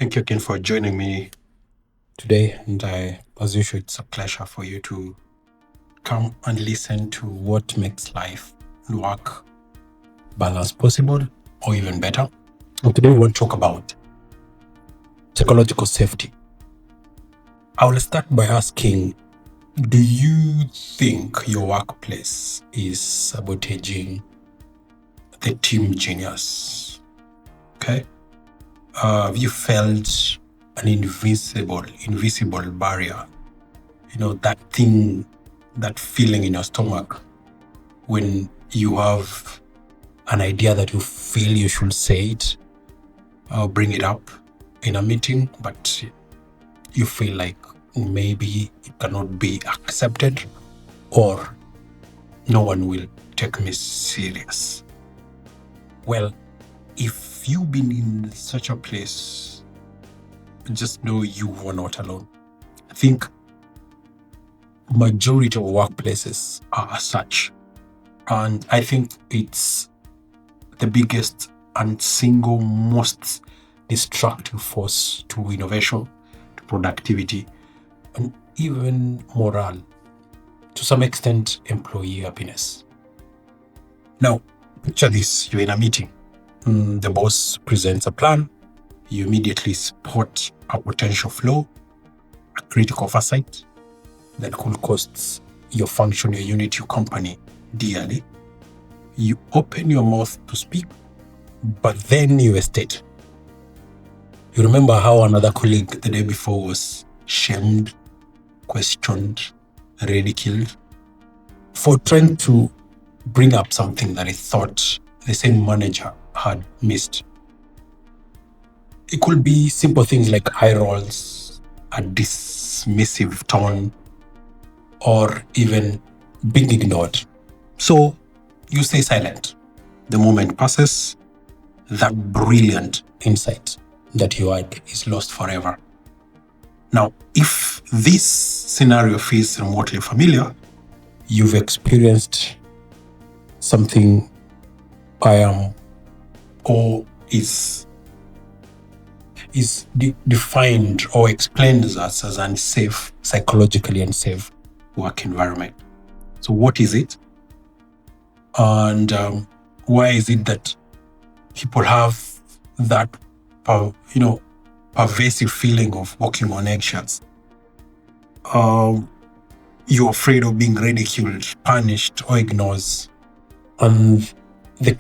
Thank you again for joining me today. And as usual, it's a pleasure for you to come and listen to what makes life and work balance possible or even better. And today we want to talk about psychological safety. I will start by asking, do you think your workplace is sabotaging the team genius? Okay. Have you felt an invisible barrier? That thing, that feeling in your stomach when you have an idea that you feel you should say it or bring it up in a meeting, but you feel like maybe it cannot be accepted or no one will take me serious. Well, if you've been in such a place, just know you are not alone. I think majority of workplaces are as such. And I think it's the biggest and single most destructive force to innovation, to productivity, and even morale, to some extent, employee happiness. Now, picture this, you're in a meeting. The boss presents a plan. You immediately spot a potential flaw, a critical oversight that could cost your function, your unit, your company dearly. You open your mouth to speak, but then you hesitate. You remember how another colleague the day before was shamed, questioned, ridiculed for trying to bring up something that he thought the same manager had missed. It could be simple things like eye rolls, a dismissive tone, or even being ignored. So you stay silent. The moment passes, that brilliant insight that you had is lost forever. Now, if this scenario feels remotely familiar, you've experienced something is defined or explained as unsafe, psychologically unsafe work environment. So what is it? And why is it that people have that, pervasive feeling of walking on eggshells? You're afraid of being ridiculed, punished, or ignored. And the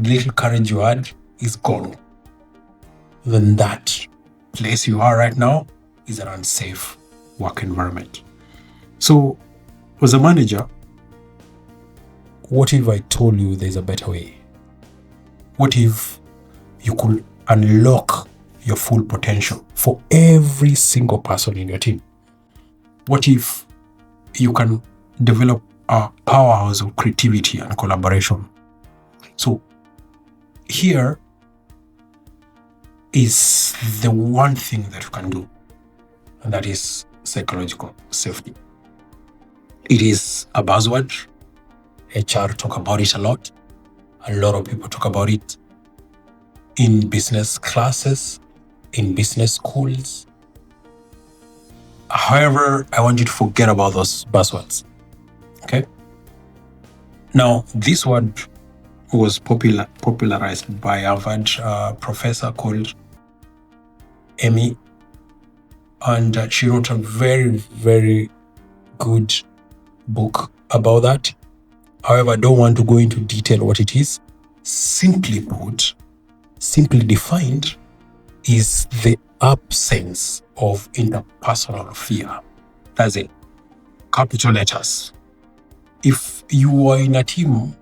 little courage you had is gone. Then that place you are right now is an unsafe work environment. So, as a manager, what if I told you there's a better way? What if you could unlock your full potential for every single person in your team? What if you can develop a powerhouse of creativity and collaboration? So here is the one thing that you can do, and that is psychological safety. It is a buzzword. HR talk about it a lot. A lot of people talk about it in business classes, in business schools. However, I want you to forget about those buzzwords. Okay? Now, this word was popularized by a Harvard professor called Amy, and she wrote a very, very good book about that. However, I don't want to go into detail what it is. Simply put, simply defined, is the absence of interpersonal fear. That's it. Capital letters. If you are in a team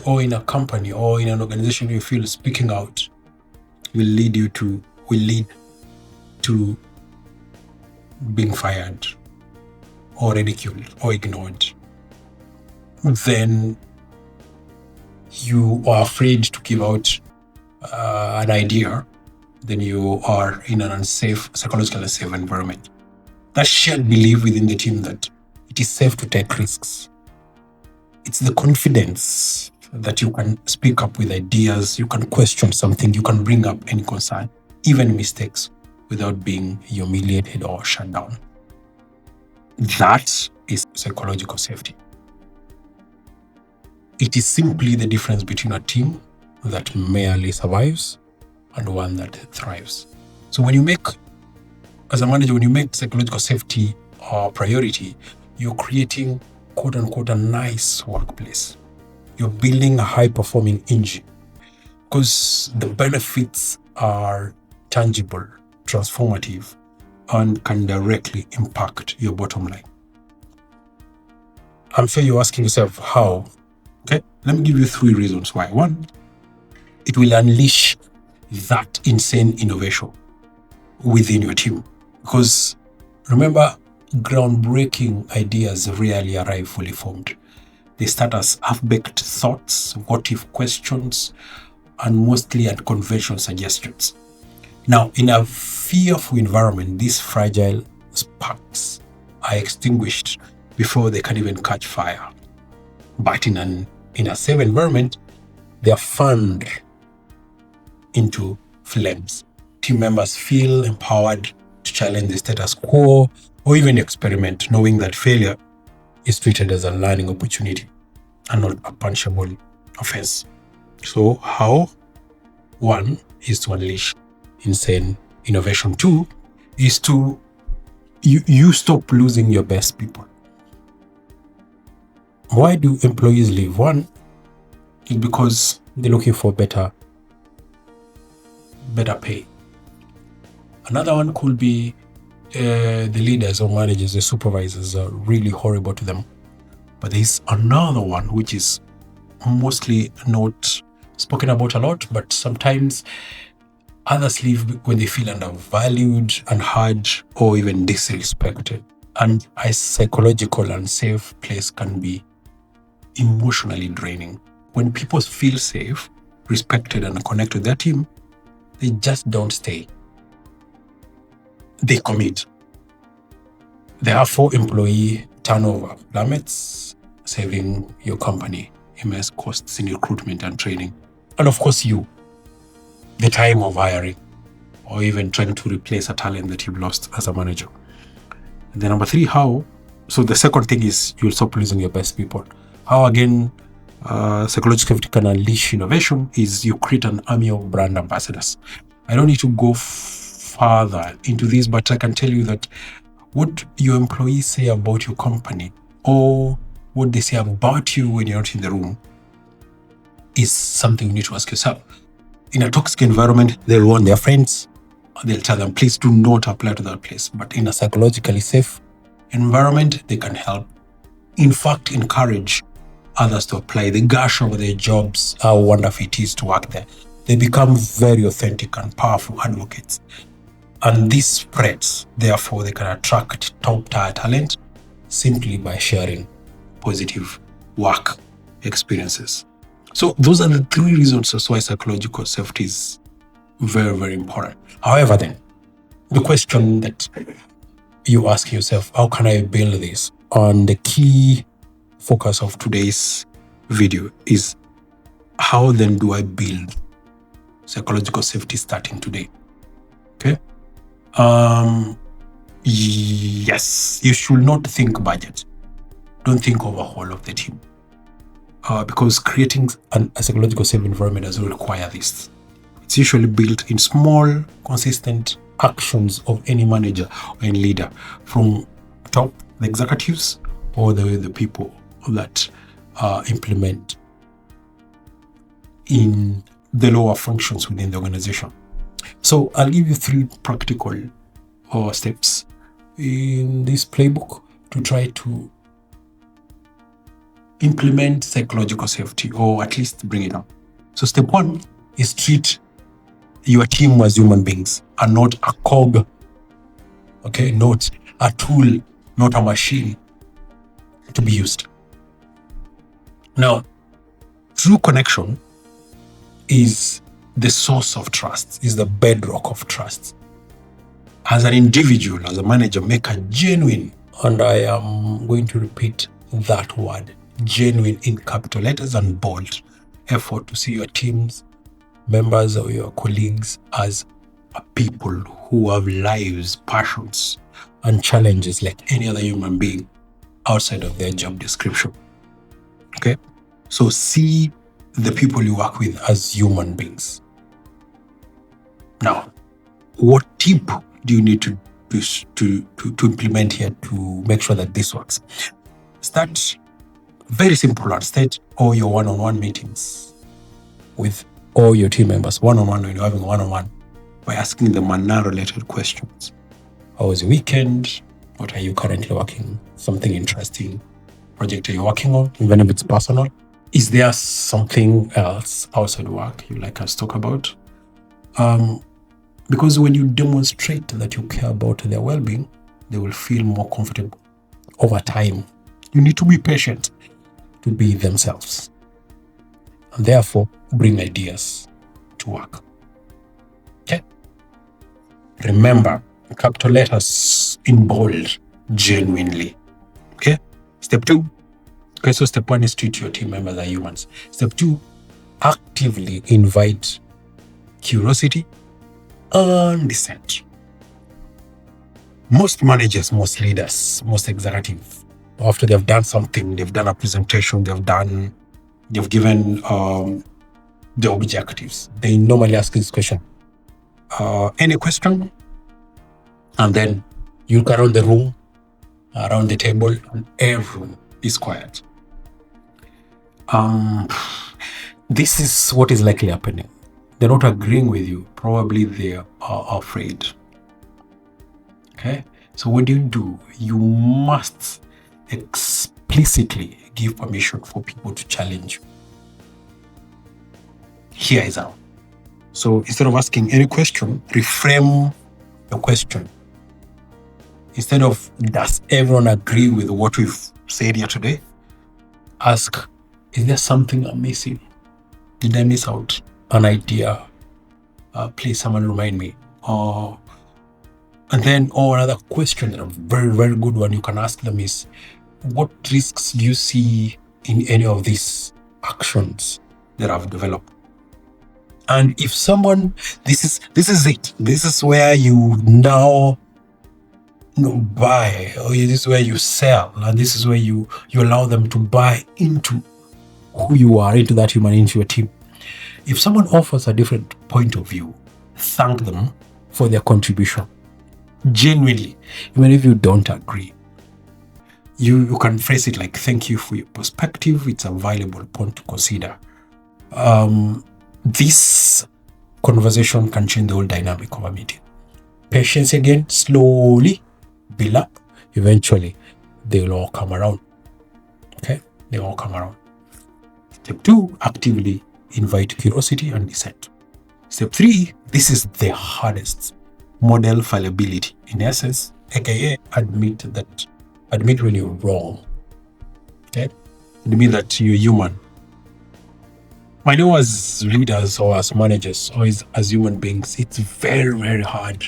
or in a company or in an organization, you feel speaking out will lead to being fired or ridiculed or ignored, then you are afraid to give out an idea, then you are in an unsafe, psychologically unsafe environment. That shared belief within the team that it is safe to take risks. It's the confidence that you can speak up with ideas, you can question something, you can bring up any concern, even mistakes, without being humiliated or shut down. That is psychological safety. It is simply the difference between a team that merely survives and one that thrives. So when you make, as a manager, when you make psychological safety a priority, you're creating, quote unquote, a nice workplace. You're building a high-performing engine because the benefits are tangible, transformative, and can directly impact your bottom line. I'm sure you're asking yourself, how? Okay, let me give you 3 reasons why. 1, it will unleash that insane innovation within your team. Because remember, groundbreaking ideas rarely arrive fully formed. They start as half-baked thoughts, what-if questions, and mostly unconventional suggestions. Now, in a fearful environment, these fragile sparks are extinguished before they can even catch fire. But in a safe environment, they are fanned into flames. Team members feel empowered to challenge the status quo or even experiment, knowing that failure is treated as a learning opportunity and not a punishable offense. So how? 1 is to unleash insane innovation. 2 is to you stop losing your best people. Why do employees leave? 1 is because they're looking for better pay. Another one could be the leaders or managers, the supervisors are really horrible to them. But there's another one which is mostly not spoken about a lot, but sometimes others leave when they feel undervalued, unheard, or even disrespected. And a psychological unsafe place can be emotionally draining. When people feel safe, respected, and connected to their team, they just don't stay. They commit. Therefore, employee turnover plummets, saving your company immense costs in recruitment and training. And of course, the time of hiring, or even trying to replace a talent that you've lost as a manager. And then number 3, how? So the second thing is you'll stop losing your best people. How again, psychological safety can unleash innovation is you create an army of brand ambassadors. I don't need to go further into this, but I can tell you that what your employees say about your company or what they say about you when you're not in the room is something you need to ask yourself. In a toxic environment, they'll warn their friends. They'll tell them, please do not apply to that place. But in a psychologically safe environment, they can help. In fact, encourage others to apply. They gush over their jobs, how wonderful it is to work there. They become very authentic and powerful advocates. And this spreads, therefore, they can attract top-tier talent simply by sharing positive work experiences. So those are the 3 reasons as why psychological safety is very, very important. However, then, the question that you ask yourself, how can I build this? And the key focus of today's video is, how then do I build psychological safety starting today? Okay. Yes, you should not think budget. Don't think overhaul of the team. Because creating a psychological safe environment doesn't require this. It's usually built in small, consistent actions of any manager or any leader, from top, the executives, or the people that implement in the lower functions within the organization. So I'll give you 3 practical steps in this playbook to try to implement psychological safety, or at least bring it up. So step 1 is treat your team as human beings and not a cog, okay, not a tool, not a machine to be used. Now, true connection is the source of trust, is the bedrock of trust. As an individual, as a manager, make a genuine, and I am going to repeat that word, genuine, in capital letters and bold, effort to see your teams members or your colleagues as people who have lives, passions, and challenges like any other human being outside of their job description. Okay? So see the people you work with as human beings. Now, what tip do you need to implement here to make sure that this works? Start very simple and start all your one-on-one meetings with all your team members, one-on-one when you're having one-on-one, by asking them manner-related questions. How was your weekend? What are you currently working? Something interesting project are you working on, even if it's personal? Is there something else outside work you'd like us to talk about? Because when you demonstrate that you care about their well-being, they will feel more comfortable over time. You need to be patient to be themselves. And therefore, bring ideas to work. Okay? Remember, capital letters in bold, genuinely. Okay? Step 2. Okay, so step 1 is treat your team members as humans. Step 2, actively invite curiosity and dissent. Most managers, most leaders, most executives, after they've done something, they've done a presentation, they've given the objectives, they normally ask this question. Any question? And then you look around the room, around the table, and everyone is quiet. This is what is likely happening. They're not agreeing with you. Probably they are afraid. Okay? So what do? You must explicitly give permission for people to challenge you. Here is how. So instead of asking any question, reframe the question. Instead of, does everyone agree with what we've said here today? Ask, is there something I'm missing? Did I miss out an idea? Please, someone remind me. And then, another question, a very, very good one you can ask them is, what risks do you see in any of these actions that I've developed? And if someone, this is it. This is where you now buy, or this is where you sell, and this is where you allow them to buy into who you are, into that human, into your team. If someone offers a different point of view, thank them for their contribution. Genuinely, even if you don't agree. You can phrase it like, thank you for your perspective. It's a valuable point to consider. This conversation can change the whole dynamic of a meeting. Patience again, slowly build up. Eventually, they'll all come around. Okay? They'll all come around. Step 2, actively invite curiosity and dissent. Step 3, this is the hardest. Model fallibility. In essence, aka admit when you're wrong. Okay? Admit that you're human. I know as leaders or as managers or as human beings, it's very, very hard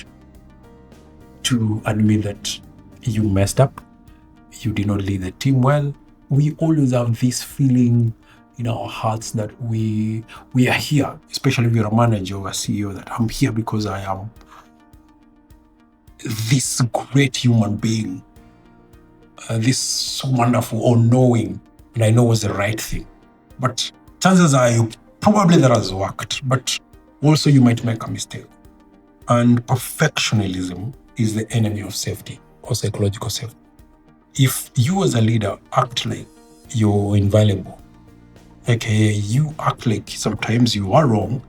to admit that you messed up, you did not lead the team well. We always have this feeling in our hearts that we are here, especially if you're a manager or a CEO, that I'm here because I am this great human being, this wonderful all-knowing, and I know was the right thing. But chances are probably that has worked, but also you might make a mistake. And perfectionism is the enemy of safety or psychological safety. If you as a leader act like you're invaluable, aka you act like sometimes you are wrong,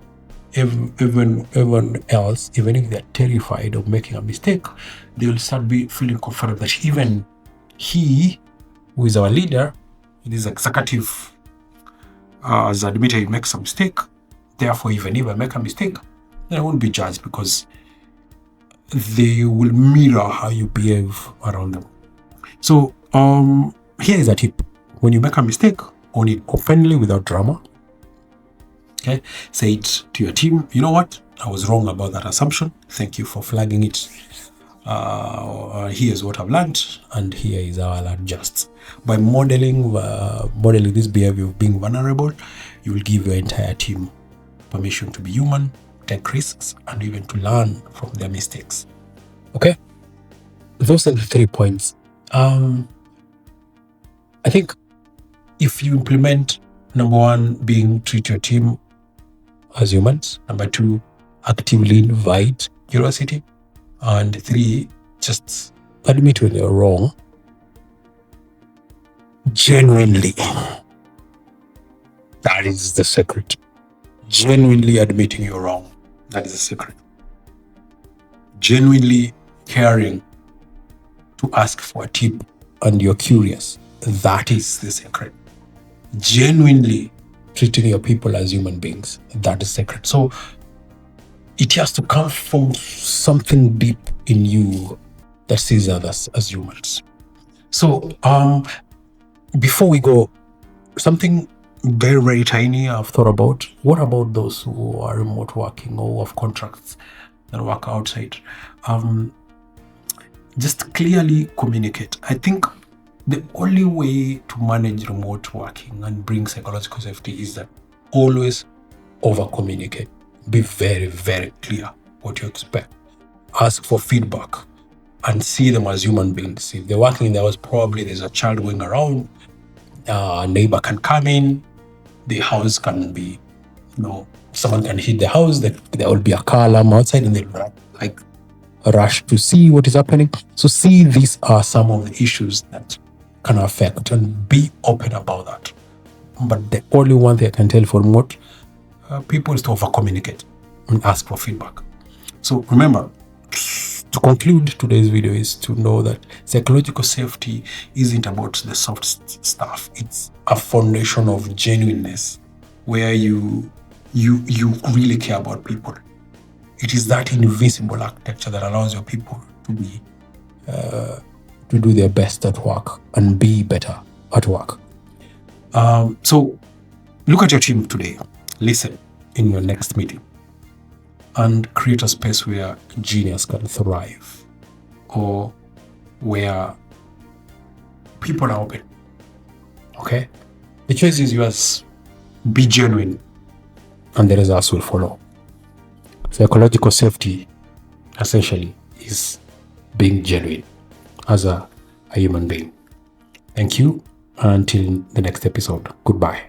everyone else, even if they're terrified of making a mistake, they will start feeling comfortable that even he, who is our leader, this executive, has admitted he makes a mistake. Therefore, even if I make a mistake, then I won't be judged because they will mirror how you behave around them. So, here is a tip. When you make a mistake, own it openly without drama. Okay? Say it to your team. You know what? I was wrong about that assumption. Thank you for flagging it. Here's what I've learned, and here is how I'll adjust. By modeling this behavior of being vulnerable, you will give your entire team permission to be human, take risks, and even to learn from their mistakes. Okay? Those are the 3 points. I think if you implement number 1 being treat your team as humans, number 2, actively invite curiosity, and 3, just admit when you're wrong genuinely. That is the secret. Genuinely admitting you're wrong. That is the secret. Genuinely caring to ask for a tip and you're curious. That is the secret. Genuinely treating your people as human beings. That is the secret. So it has to come from something deep in you that sees others as humans. So before we go, something very, very tiny I've thought about. What about those who are remote working or have contracts that work outside? Just clearly communicate. I think the only way to manage remote working and bring psychological safety is that always over-communicate. Be very, very clear what you expect. Ask for feedback and see them as human beings. If they're working in the house, probably there's a child going around, a neighbor can come in, the house can be, someone can hit the house, there will be a car alarm outside and they'll rush to see what is happening. So see, these are some of the issues that can affect, and be open about that. But the only one thing I can tell for remote people is to over-communicate and ask for feedback. So remember, to conclude today's video is to know that psychological safety isn't about the soft stuff. It's a foundation of genuineness where you really care about people. It is that invisible architecture that allows your people to be to do their best at work and be better at work. So look at your team today. Listen in your next meeting and create a space where genius can thrive, or where people are open. Okay? The choice is yours. Be genuine, and the results will follow. Psychological safety, essentially, is being genuine as a human being. Thank you. Until the next episode. Goodbye.